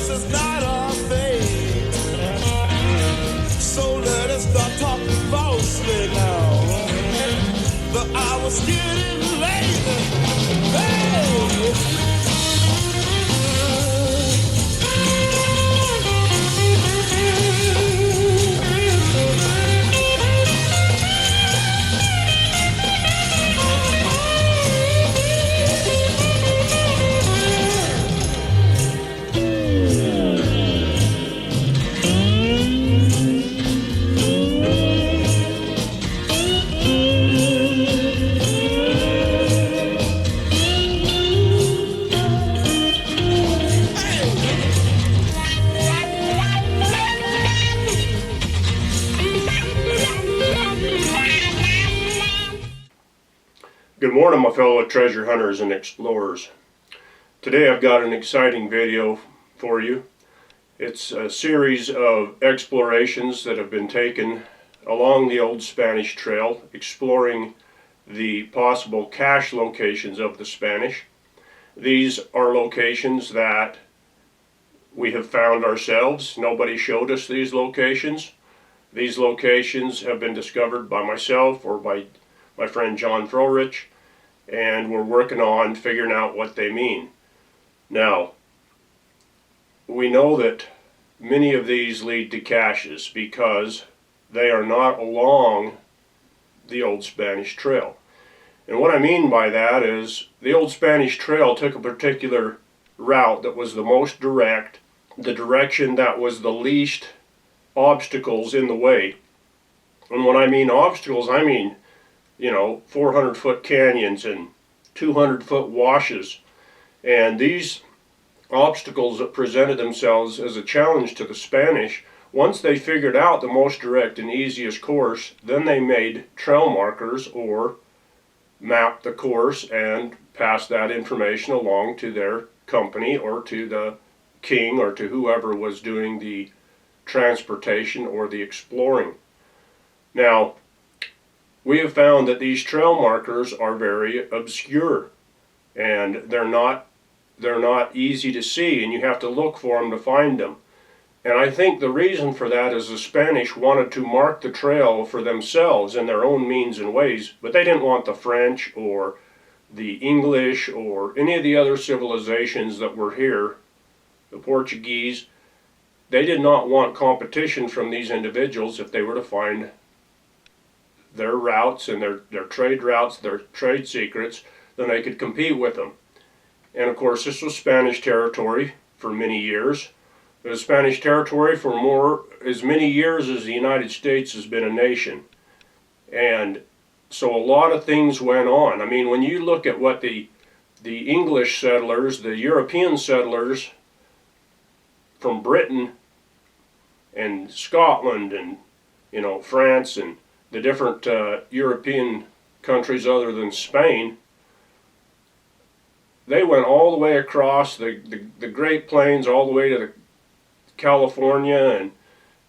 this is not our fate. So let us start talking falsely now. The hour's getting late. Hey! Good morning, my fellow treasure hunters and explorers. Today I've got an exciting video for you. It's a series of explorations that have been taken along the old Spanish Trail, exploring the possible cache locations of the Spanish. These are locations that we have found ourselves. Nobody showed us these locations. These locations have been discovered by myself or by my friend John Froelich, and we're working on figuring out what they mean. Now, we know that many of these lead to caches because they are not along the old Spanish Trail. And what I mean by that is the old Spanish Trail took a particular route that was the most direct, the direction that was the least obstacles in the way. And when I mean obstacles, I mean 400-foot canyons and 200-foot washes. And these obstacles that presented themselves as a challenge to the Spanish, once they figured out the most direct and easiest course, then they made trail markers or mapped the course and passed that information along to their company or to the king or to whoever was doing the transportation or the exploring. Now, we have found that these trail markers are very obscure, and they're not easy to see, and you have to look for them to find them. And I think the reason for that is the Spanish wanted to mark the trail for themselves in their own means and ways, but they didn't want the French or the English or any of the other civilizations that were here, the Portuguese. They did not want competition from these individuals if they were to find their routes and their trade routes, their trade secrets, then they could compete with them. And of course, this was Spanish territory for many years. It was Spanish territory for as many years as the United States has been a nation. And so a lot of things went on. I mean, when you look at what the English settlers, the European settlers from Britain and Scotland and France and the different European countries other than Spain, they went all the way across the Great Plains, all the way to California,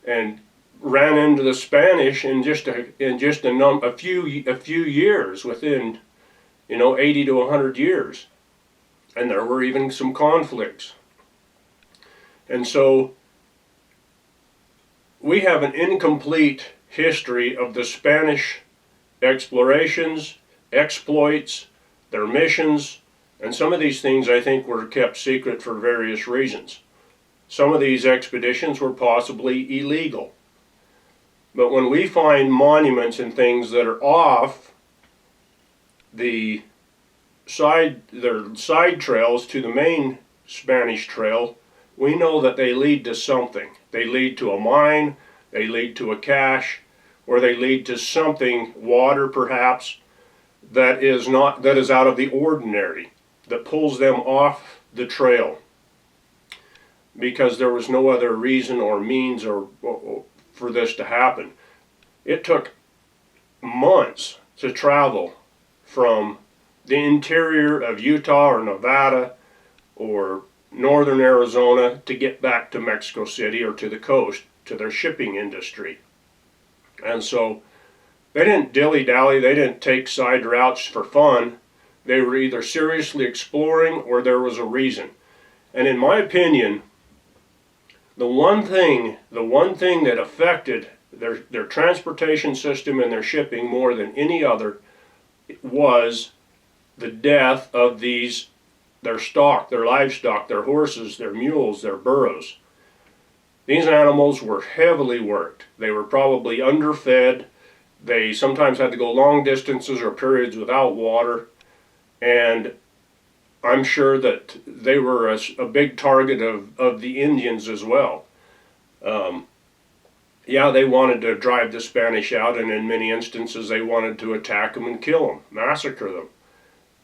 and ran into the Spanish in just a few years, within 80 to 100 years, and there were even some conflicts. And so we have an incomplete history of the Spanish explorations, exploits, their missions, and some of these things I think were kept secret for various reasons. Some of these expeditions were possibly illegal. But when we find monuments and things that are off their side trails to the main Spanish Trail, we know that they lead to something. They lead to a mine, they lead to a cache, or they lead to something, water perhaps, that is out of the ordinary, that pulls them off the trail, because there was no other reason or means for this to happen. It took months to travel from the interior of Utah or Nevada or northern Arizona to get back to Mexico City or to the coast, to their shipping industry. And so they didn't dilly-dally, they didn't take side routes for fun. They were either seriously exploring or there was a reason. And in my opinion, the one thing that affected their transportation system and their shipping more than any other was the death of their stock, their livestock, their horses, their mules, their burros. These animals were heavily worked. They were probably underfed. They sometimes had to go long distances or periods without water. And I'm sure that they were a big target of the Indians as well. Yeah, they wanted to drive the Spanish out, and in many instances they wanted to attack them and kill them, massacre them.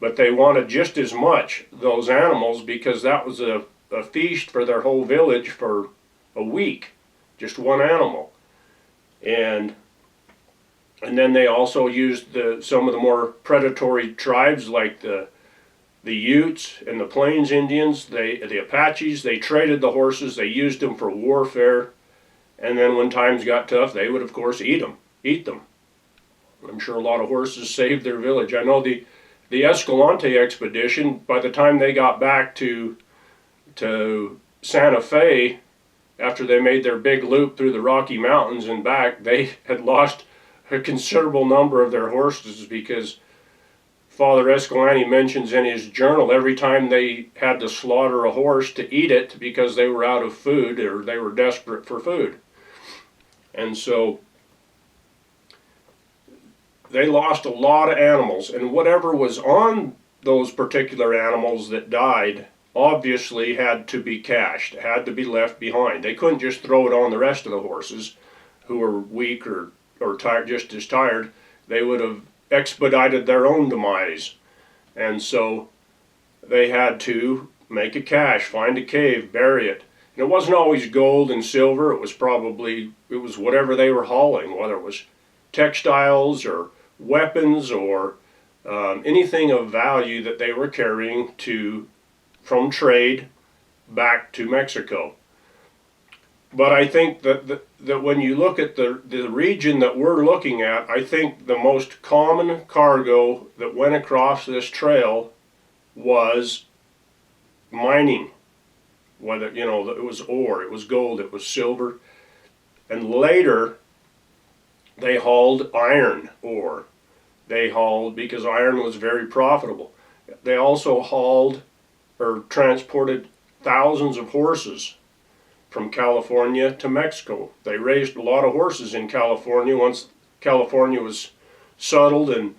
But they wanted just as much those animals, because that was a feast for their whole village for a week, just one animal. And then they also used some of the more predatory tribes like the Utes and the Plains Indians, the Apaches. They traded the horses, they used them for warfare, and then when times got tough, they would of course eat them. I'm sure a lot of horses saved their village. I know the Escalante expedition, by the time they got back to Santa Fe, after they made their big loop through the Rocky Mountains and back, they had lost a considerable number of their horses, because Father Escalante mentions in his journal every time they had to slaughter a horse to eat it because they were out of food or they were desperate for food. And so they lost a lot of animals, and whatever was on those particular animals that died obviously had to be cached, had to be left behind. They couldn't just throw it on the rest of the horses who were weak or tired, just as tired. They would have expedited their own demise. And so they had to make a cache, find a cave, bury it. And it wasn't always gold and silver. It was whatever they were hauling, whether it was textiles or weapons or anything of value that they were carrying from trade back to Mexico. But I think that when you look at the region that we're looking at, I think the most common cargo that went across this trail was mining. Whether, it was ore, it was gold, it was silver. And later, they hauled iron ore. They hauled, because iron was very profitable. They also hauled or transported thousands of horses from California to Mexico. They raised a lot of horses in California once California was settled and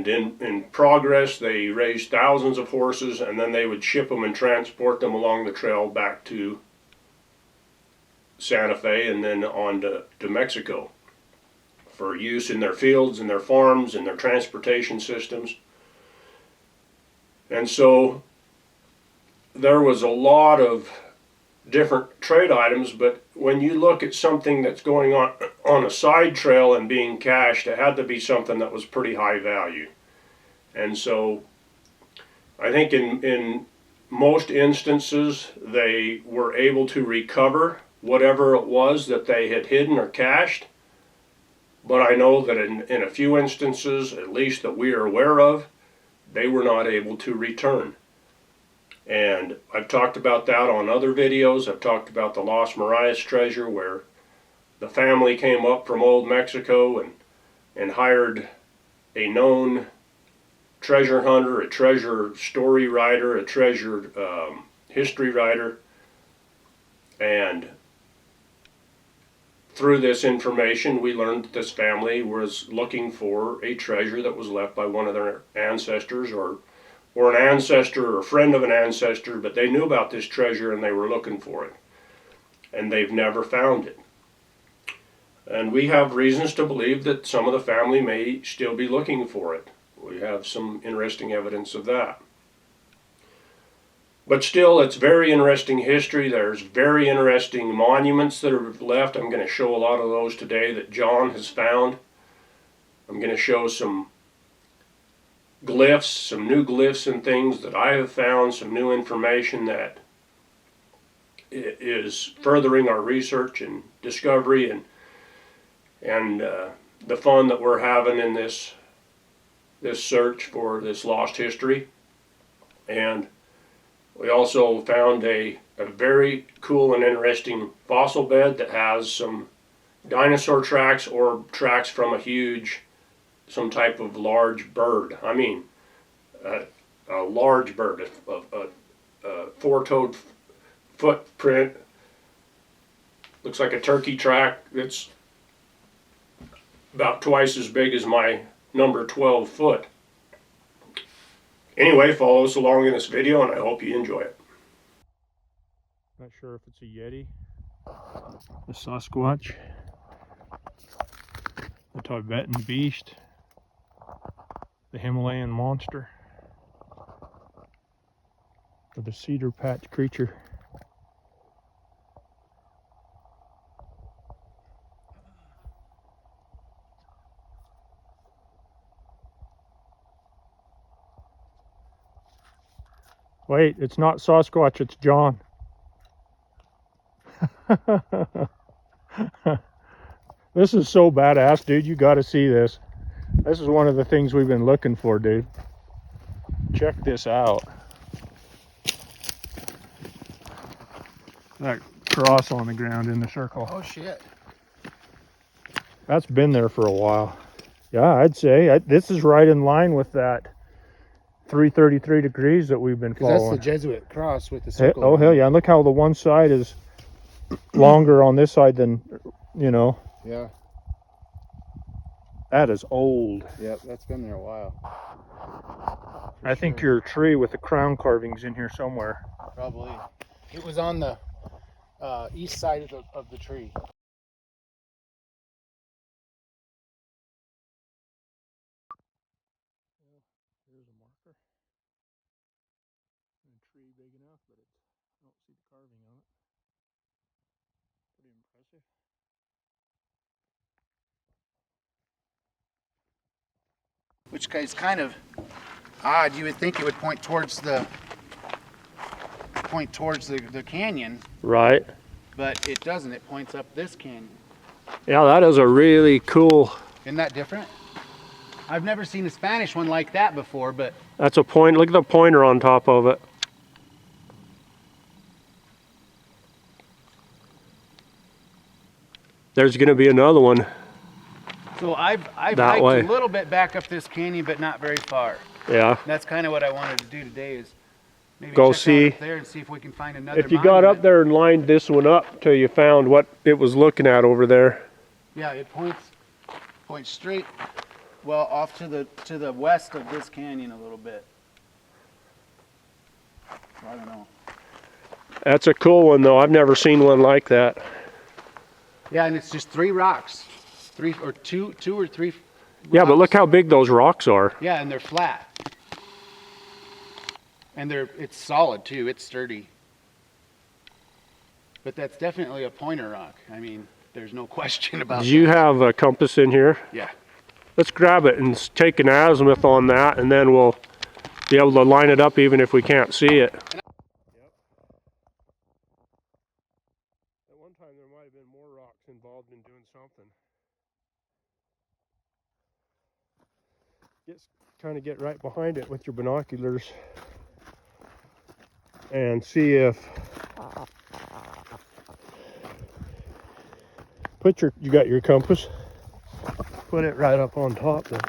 in progress. They raised thousands of horses, and then they would ship them and transport them along the trail back to Santa Fe and then on to Mexico for use in their fields and their farms and their transportation systems. And so there was a lot of different trade items, but when you look at something that's going on a side trail and being cached, it had to be something that was pretty high value. And so I think in most instances they were able to recover whatever it was that they had hidden or cached, but I know that in a few instances, at least that we are aware of, they were not able to return. And I've talked about that on other videos. I've talked about the Lost Marias treasure, where the family came up from old Mexico and hired a known treasure hunter, a treasure story writer, a treasure history writer, and through this information we learned that this family was looking for a treasure that was left by one of their ancestors, or an ancestor or a friend of an ancestor, but they knew about this treasure and they were looking for it. And they've never found it. And we have reasons to believe that some of the family may still be looking for it. We have some interesting evidence of that. But still, it's very interesting history. There's very interesting monuments that are left. I'm going to show a lot of those today that John has found. I'm going to show some glyphs, some new glyphs and things that I have found, some new information that is furthering our research and discovery and the fun that we're having in this search for this lost history. And We also found a very cool and interesting fossil bed that has some dinosaur tracks or tracks from some type of large bird. I mean, a large bird, a four-toed footprint. Looks like a turkey track that's about twice as big as my number 12 foot. Anyway, follow us along in this video and I hope you enjoy it. Not sure if it's a Yeti, a Sasquatch, the Tibetan beast, the Himalayan monster, or the cedar patch creature. Wait, it's not Sasquatch, it's John. This is so badass, dude. You gotta see this. This is one of the things we've been looking for, dude. Check this out. That cross on the ground in the circle. Oh shit. That's been there for a while. Yeah, I'd say this is right in line with that 333 degrees that we've been following. That's the Jesuit cross with the circle. Oh hell yeah, and look how the one side is longer on this side than, you know. Yeah. That is old. Yep, that's been there a while. I think your tree with the crown carvings in here somewhere. Probably. It was on the east side of the tree. Here's a marker. A tree big enough, but I don't see the carving on it. Pretty impressive. Which is kind of odd. You would think it would point towards the canyon, Right. but it doesn't. It points up this canyon. Yeah, that is a really cool. Isn't that different? I've never seen a Spanish one like that before, but That's a point. Look at the pointer on top of it. There's going to be another one. so I've That hiked way. a little bit back up this canyon, but not very far. Yeah. That's kind of what I wanted to do today is maybe Go check see. out up there and see if we can find another If you got up monument. there and lined this one up till you found what it was looking at over there. Yeah, it points straight, well, off to the west of this canyon a little bit. So I don't know. That's a cool one though. I've never seen one like that. Yeah, and it's just three rocks, two or three. Yeah, but rocks. look how big those rocks are. Yeah, and they're flat, and it's solid too. It's sturdy. But that's definitely a pointer rock. I mean, there's no question about Do you that. have a compass in here? Yeah. Let's grab it and take an azimuth on that, and then we'll be able to line it up even if we can't see it. At one time there might have been more rocks involved in doing something. Kind of get right behind it with your binoculars and see if you got your compass, put it right up on top there.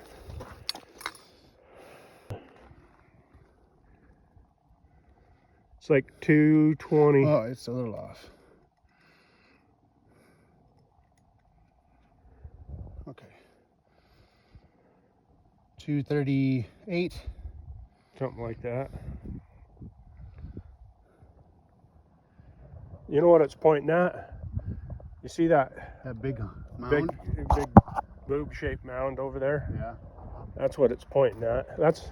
It's like 220. Oh, it's a little off. Okay. 238. Something like that. You know what it's pointing at? You see that That big big mound. boob-shaped mound over there? Yeah. That's what it's pointing at. That's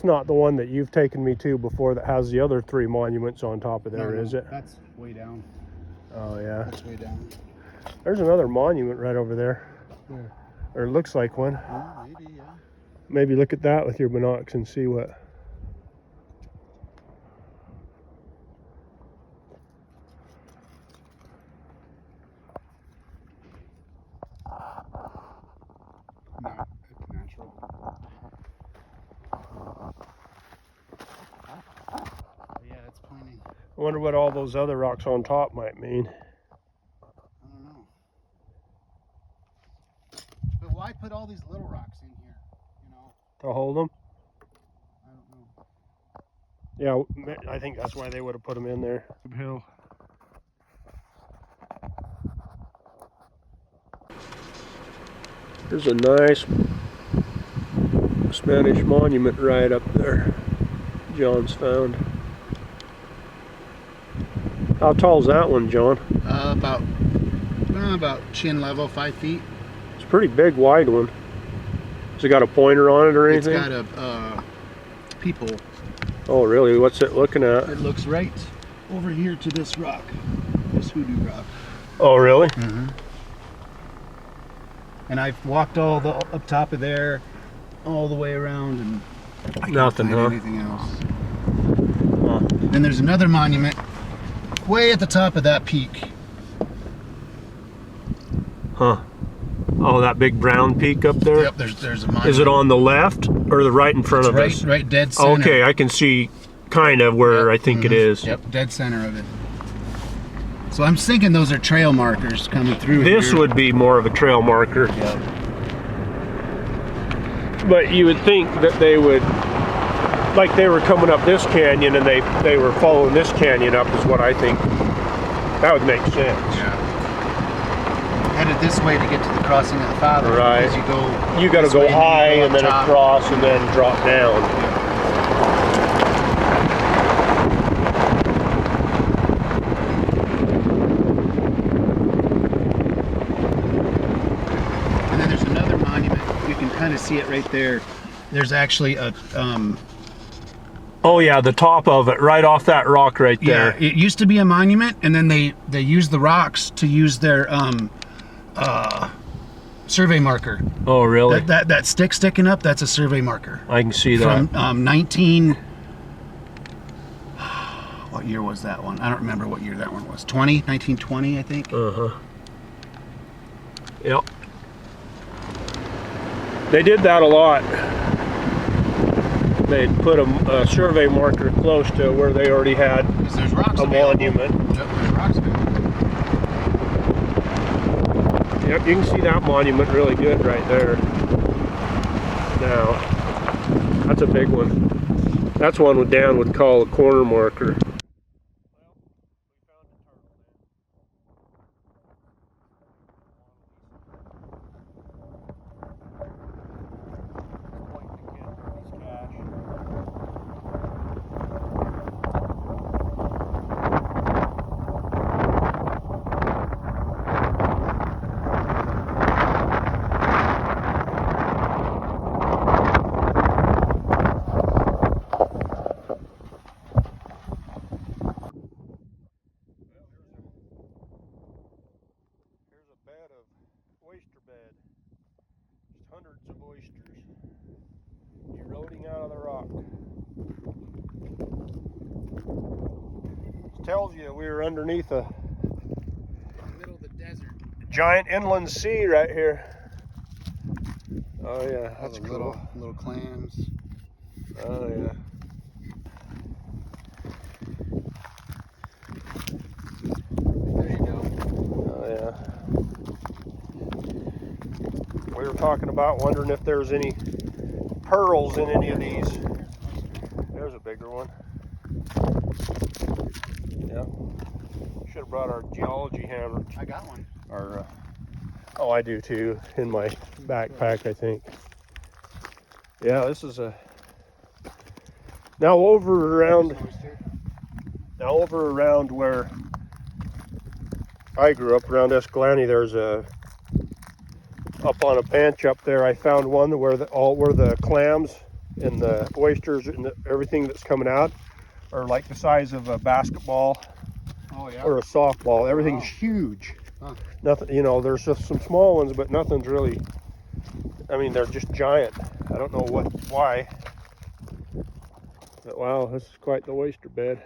not the one that you've taken me to before that has the other three monuments on top of there, No, is it? That's way down. Oh yeah. That's way down. There's another monument right over there. Where? Or it looks like one. Oh, maybe, yeah. Maybe look at that with your binocs and see what. No, it's natural. I wonder what all those other rocks on top might mean. I don't know. But why put all these little rocks in here? You know? To hold them? I don't know. Yeah, I think that's why they would have put them in there. Hill. There's a nice Spanish monument right up there. John's found. How tall is that one, John? About chin level, 5 feet. It's a pretty big, wide one. Has it got a pointer on it or anything? It's got a peephole. Oh, really? What's it looking at? It looks right over here to this rock, this hoodoo rock. Oh, really? Mm-hmm. And I've walked all the up top of there, all the way around, and I can't Nothing, find huh? anything else. Then there's another monument way at the top of that peak. Huh. Oh, that big brown peak up there? Yep, there's a monument. Is it on the left or the right in front of us? Right dead center. Okay, I can see kind of where I think it is. Yep, dead center of it. So I'm thinking those are trail markers coming through This here. would be more of a trail marker. Yep. But you would think that they would, like they were coming up this canyon and they were following this canyon up is what I think. That would make sense. Yeah. Headed this way to get to the crossing of the Father. Right. Because You got to go high and then top. across and then drop down. And then there's another monument. You can kind of see it right there. There's actually a Oh yeah, the top of it, right off that rock right there. yeah, it used to be a monument, and then they used the rocks to use their survey marker. Oh really? That stick sticking up, that's a survey marker. I can see that. From what year was that one? I don't remember what year that one was. 1920, I think. Uh-huh. Yep. They did that a lot. They'd put a survey marker close to where they already had There's rocks a available. monument. Yep, there's rocks available. Yep, you can see that monument really good right there. Now, that's a big one. That's one Dan would call a corner marker. Oyster bed. Just hundreds of oysters eroding out of the rock. This tells you we were underneath a Middle of the desert. giant inland sea right here. Oh yeah, that's cool. Little clams. Oh yeah. There you go. Oh yeah. We were talking about wondering if there's any pearls in any of these. There's a bigger one. Yeah. Should have brought our geology hammer. I got one. Or, oh, I do too, in my backpack, I think. Yeah, this is a. Now over around where I grew up, around Escalante, there's a. Up on a bench up there, I found one where the clams and the oysters and everything that's coming out are like the size of a basketball or a softball. Everything's huge. Huh. Nothing, you know. There's just some small ones, but nothing's really. I mean, they're just giant. I don't know why. But wow, this is quite the oyster bed.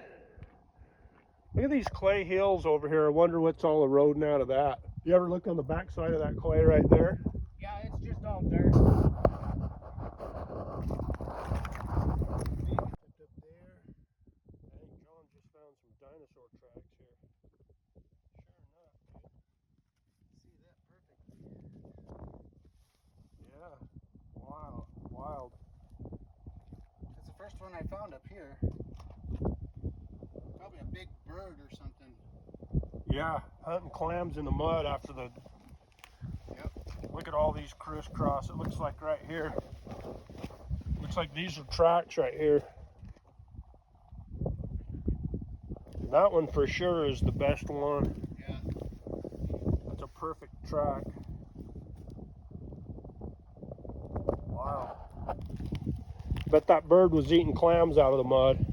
Look at these clay hills over here. I wonder what's all eroding out of that. You ever look on the back side of that clay right there? Yeah, it's just all dirt. Up there. I think John just found some dinosaur tracks here. Sure enough, dude. See that perfectly. Yeah. Wow. Wild. That's the first one I found up here. Probably a big bird or something. Yeah, hunting clams in the mud after the... Yep. Look at all these crisscross. It looks like right here. Looks like these are tracks right here. That one for sure is the best one. Yeah. That's a perfect track. Wow. Bet that bird was eating clams out of the mud.